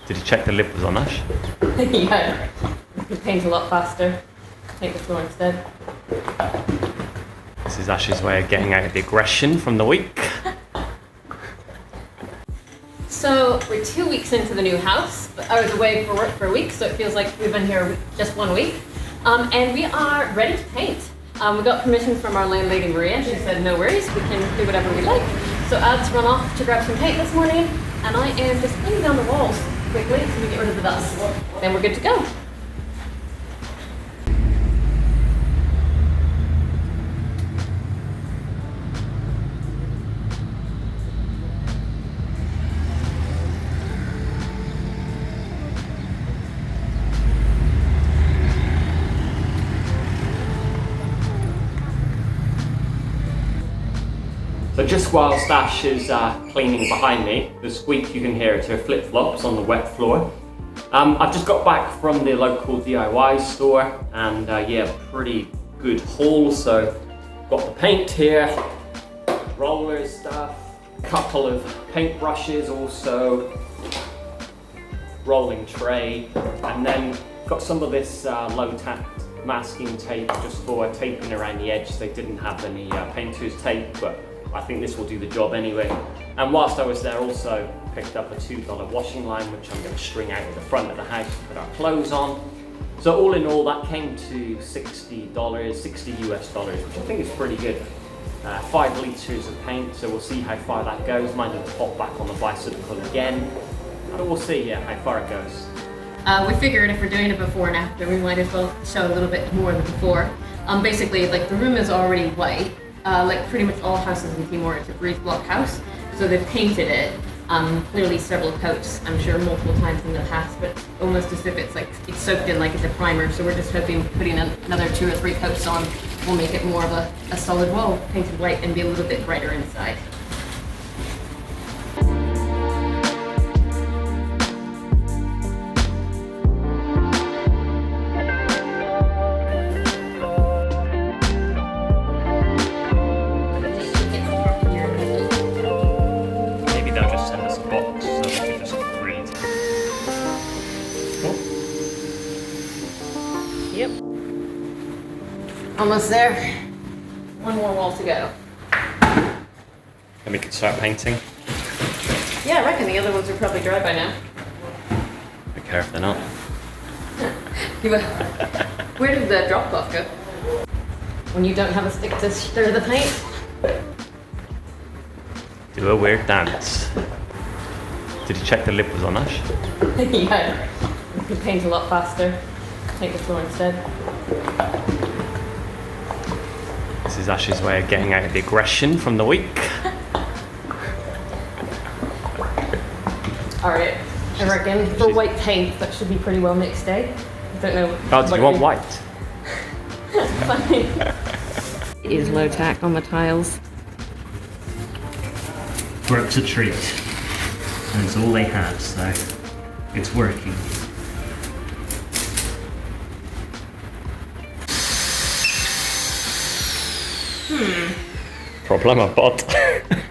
Did you check the lid was on Ash? Yeah, you can paint a lot faster. Paint the floor instead. This is Ash's way of getting out of the aggression from the week. So we're 2 weeks into the new house, but I was away for work for a week, so it feels like we've been here just 1 week. And we are ready to paint. We got permission from our landlady Maria. She said no worries, we can do whatever we like. So Ad's run off to grab some paint this morning, and I am just cleaning down the walls quickly so we get rid of the dust. Then we're good to go. So just whilst Ash is cleaning behind me, the squeak you can hear is her flip-flops on the wet floor. I've just got back from the local DIY store and yeah, pretty good haul. So got the paint here, rollers stuff, a couple of paint brushes, also rolling tray, and then got some of this low-tack masking tape just for taping around the edge. They didn't have any painter's tape, but I think this will do the job anyway. And whilst I was there, also picked up a $2 washing line, which I'm going to string out at the front of the house to put our clothes on. So all in all, that came to $60, 60 US dollars, which I think is pretty good. 5 litres of paint, so we'll see how far that goes. Might need to pop back on the bicycle again, but we'll see how far it goes. We figured if we're doing a before and after, we might as well show a little bit more of the before. Basically, like, the room is already white. Like pretty much all houses in Timor, it's a breeze block house, so they've painted it clearly several coats, I'm sure multiple times in the past, but almost as if it's soaked in like it's a primer. So we're just hoping putting another 2 or 3 coats on will make it more of a solid wall, painted white, and be a little bit brighter inside. Yep. Almost there. 1 more wall to go. And we can start painting. Yeah, I reckon the other ones are probably dry by now. Be careful if they're not. Where did the drop cloth go? When you don't have a stick to stir the paint? Do a weird dance. Did you check the lid was on Ash? Yeah, you can paint a lot faster. Paint the floor instead. This is Ash's way of getting out of the aggression from the week. Alright, I reckon for white paint that should be pretty well mixed, eh? I don't know. Oh, do you want white? Fine. It is low tack on the tiles. Work's a treat. And it's all they had, so it's working. Problem of bot.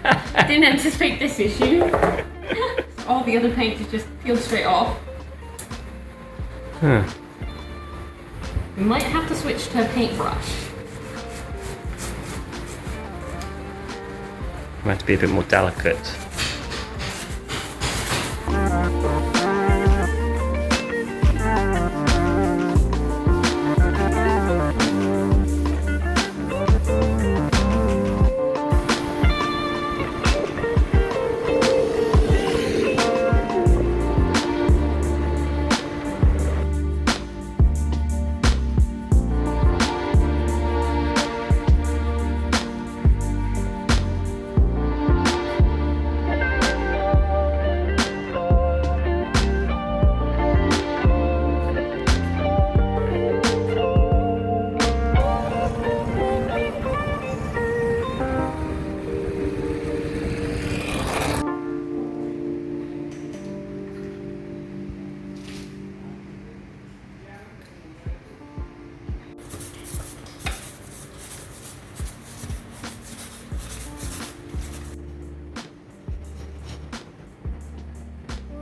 I didn't anticipate this issue. All the other paint is just peeled straight off. Huh. We might have to switch to a paintbrush. Might be a bit more delicate.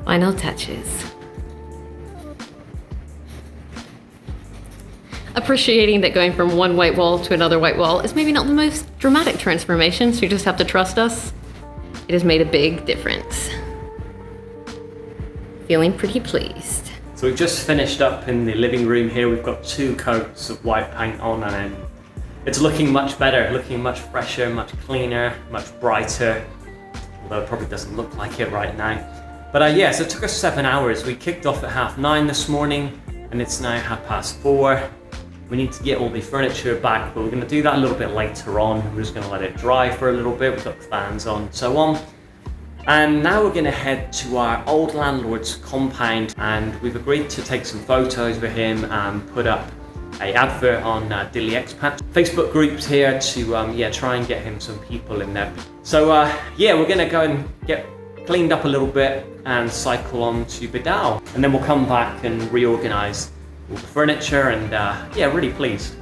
Final touches. appreciating that going from one white wall to another white wall is maybe not the most dramatic transformation, so you just have to trust us. It has made a big difference. Feeling pretty pleased. So we've just finished up in the living room here. We've got 2 coats of white paint on, and it's looking much better, looking much fresher, much cleaner, much brighter, although it probably doesn't look like it right now. But yeah, so it took us 7 hours. We kicked off at 9:30 this morning, and it's now 4:30. We need to get all the furniture back, but we're going to do that a little bit later on. We're just going to let it dry for a little bit. We've got fans on, so on. And now we're going to head to our old landlord's compound, and we've agreed to take some photos with him and put up an advert on Dili Expats Facebook groups here to try and get him some people in there. So yeah, we're going to go and get cleaned up a little bit and cycle on to Bidal, and then we'll come back and reorganize all the furniture, and yeah, really pleased.